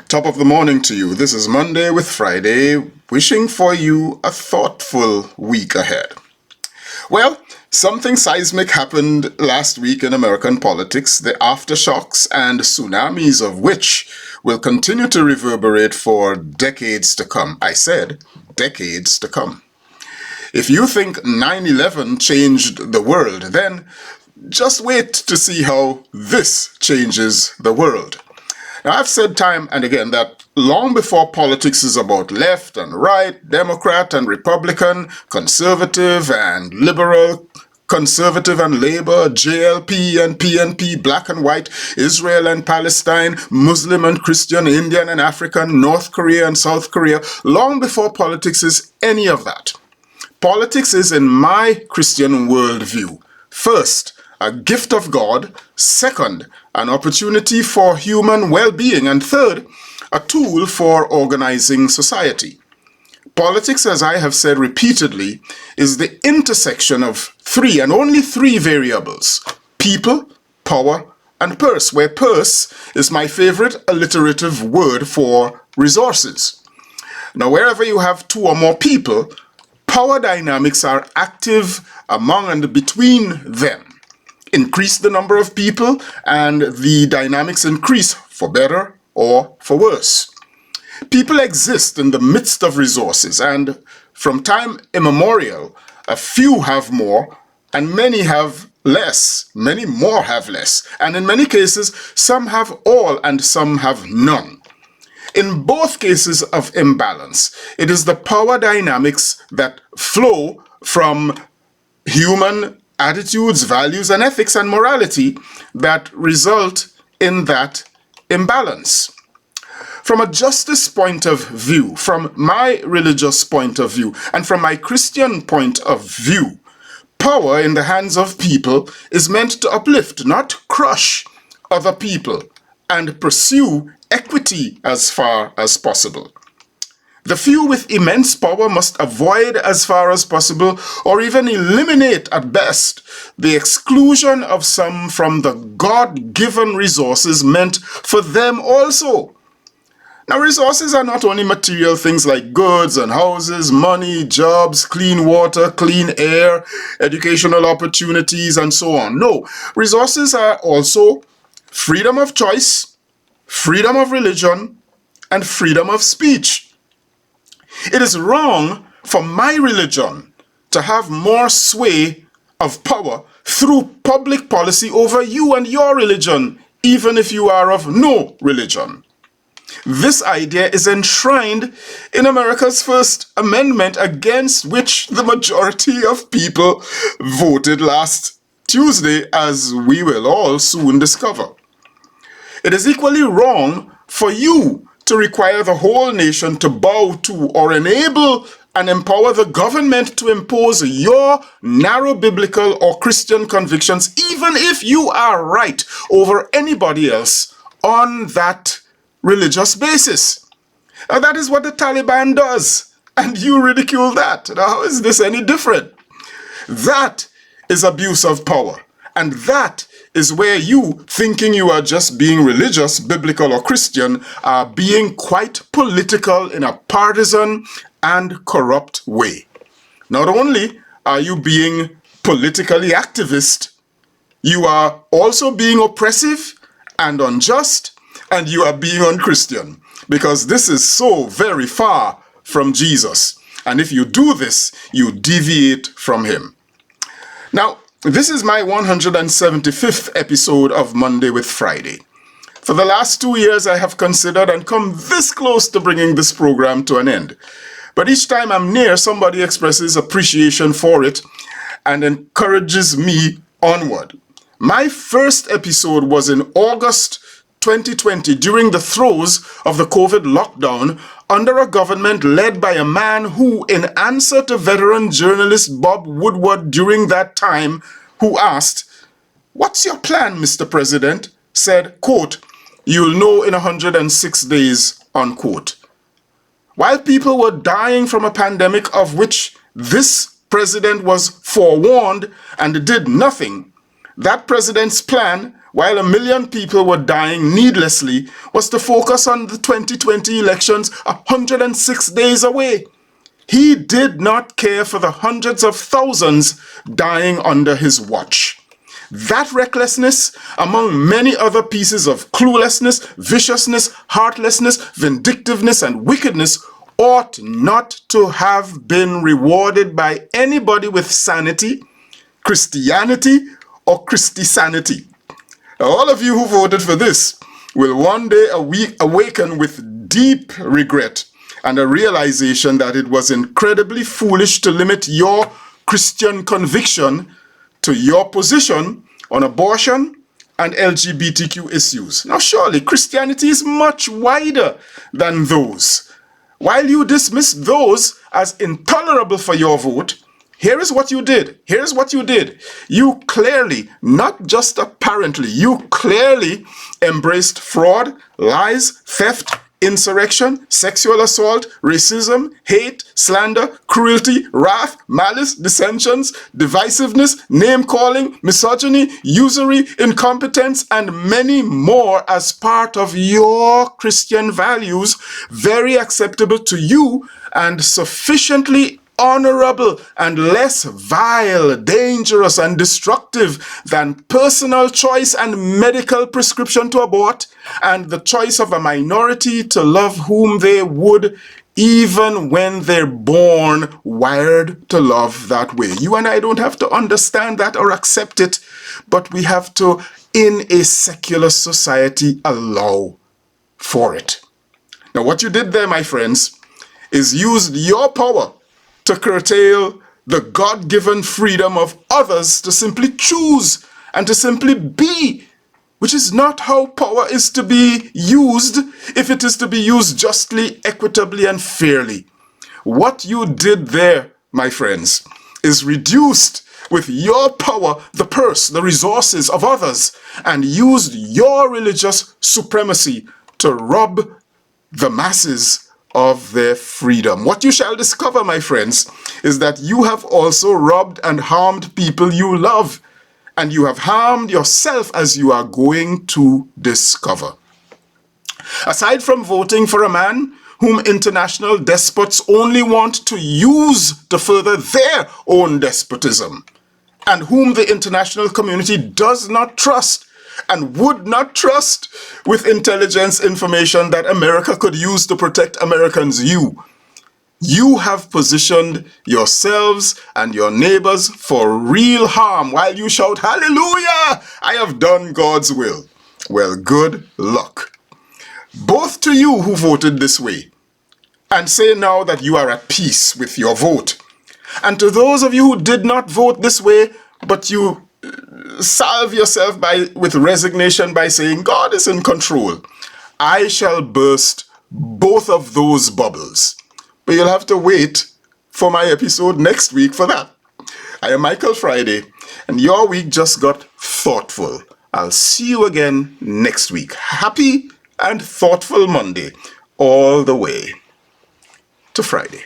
Top of the morning to you. This is Monday with Friday, wishing for you a thoughtful week ahead. Well, something seismic happened last week in American politics, the aftershocks and tsunamis of which will continue to reverberate for decades to come. I said decades to come. If you think 9/11 changed the world, then just wait to see how this changes the world. Now, I've said time and again that long before politics is about left and right, Democrat and Republican, conservative and liberal, conservative and labor, JLP and PNP, black and white, Israel and Palestine, Muslim and Christian, Indian and African, North Korea and South Korea, long before politics is any of that. Politics is, in my Christian worldview, first, a gift of God, second, an opportunity for human well-being, and third, a tool for organizing society. Politics, as I have said repeatedly, is the intersection of three and only three variables: people, power, and purse, where purse is my favorite alliterative word for resources. Now, wherever you have two or more people, power dynamics are active among and between them. Increase the number of people and the dynamics increase for better or for worse. People exist in the midst of resources, and from time immemorial, a few have more and many have less. Many more have less. And in many cases, some have all and some have none. In both cases of imbalance, it is the power dynamics that flow from human attitudes, values, and ethics and morality that result in that imbalance. From a justice point of view, from my religious point of view, and from my Christian point of view, power in the hands of people is meant to uplift, not crush, other people and pursue equity as far as possible. The few with immense power must avoid as far as possible, or even eliminate at best, the exclusion of some from the God-given resources meant for them also. Now, resources are not only material things like goods and houses, money, jobs, clean water, clean air, educational opportunities, and so on. No, resources are also freedom of choice, freedom of religion, and freedom of speech. It is wrong for my religion to have more sway of power through public policy over you and your religion, even if you are of no religion. This idea is enshrined in America's First Amendment, against which the majority of people voted last Tuesday, as we will all soon discover. It is equally wrong for you to require the whole nation to bow to or enable and empower the government to impose your narrow biblical or Christian convictions, even if you are right over anybody else on that religious basis. Now, that is what the Taliban does, and you ridicule that. Now, how is this any different? That is abuse of power, and that is where you, thinking you are just being religious, biblical, or Christian, are being quite political in a partisan and corrupt way. Not only are you being politically activist, you are also being oppressive and unjust, and you are being unchristian, because this is so very far from Jesus. And if you do this, you deviate from him. Now, this is my 175th episode of Monday with Friday. For the last 2 years, I have considered and come this close to bringing this program to an end. But each time I'm near, somebody expresses appreciation for it and encourages me onward. My first episode was in August 2020, during the throes of the COVID lockdown, under a government led by a man who, in answer to veteran journalist Bob Woodward during that time, who asked, "What's your plan, Mr. President?" said, quote, "You'll know in 106 days," unquote. While people were dying from a pandemic of which this president was forewarned and did nothing, that president's plan while 1 million people were dying needlessly, was to focus on the 2020 elections 106 days away. He did not care for the hundreds of thousands dying under his watch. That recklessness, among many other pieces of cluelessness, viciousness, heartlessness, vindictiveness, and wickedness, ought not to have been rewarded by anybody with sanity, Christianity, or Christisanity. All of you who voted for this will one day awaken with deep regret and a realization that it was incredibly foolish to limit your Christian conviction to your position on abortion and LGBTQ issues. Now, surely Christianity is much wider than those. While you dismiss those as intolerable for your vote, here is what you did. Here's what you did. You clearly, not just apparently, you clearly embraced fraud, lies, theft, insurrection, sexual assault, racism, hate, slander, cruelty, wrath, malice, dissensions, divisiveness, name-calling, misogyny, usury, incompetence, and many more as part of your Christian values, very acceptable to you and sufficiently honorable and less vile, dangerous, and destructive than personal choice and medical prescription to abort, and the choice of a minority to love whom they would, even when they're born wired to love that way. You and I don't have to understand that or accept it, but we have to, in a secular society, allow for it. Now, what you did there, my friends, is used your power to curtail the God-given freedom of others to simply choose and to simply be, which is not how power is to be used if it is to be used justly, equitably, and fairly. What you did there, my friends, is reduced with your power the purse, the resources of others, and used your religious supremacy to rob the masses of their freedom. What you shall discover, my friends, is that you have also robbed and harmed people you love, and you have harmed yourself, as you are going to discover. Aside from voting for a man whom international despots only want to use to further their own despotism, and whom the international community does not trust and would not trust with intelligence information that America could use to protect Americans, you have positioned yourselves and your neighbors for real harm while you shout, "Hallelujah! I have done God's will." Well, good luck. Both to you who voted this way and say now that you are at peace with your vote, and to those of you who did not vote this way, but you salve yourself with resignation by saying, "God is in control." I shall burst both of those bubbles. But you'll have to wait for my episode next week for that. I am Michael Friday, and your week just got thoughtful. I'll see you again next week. Happy and thoughtful Monday all the way to Friday.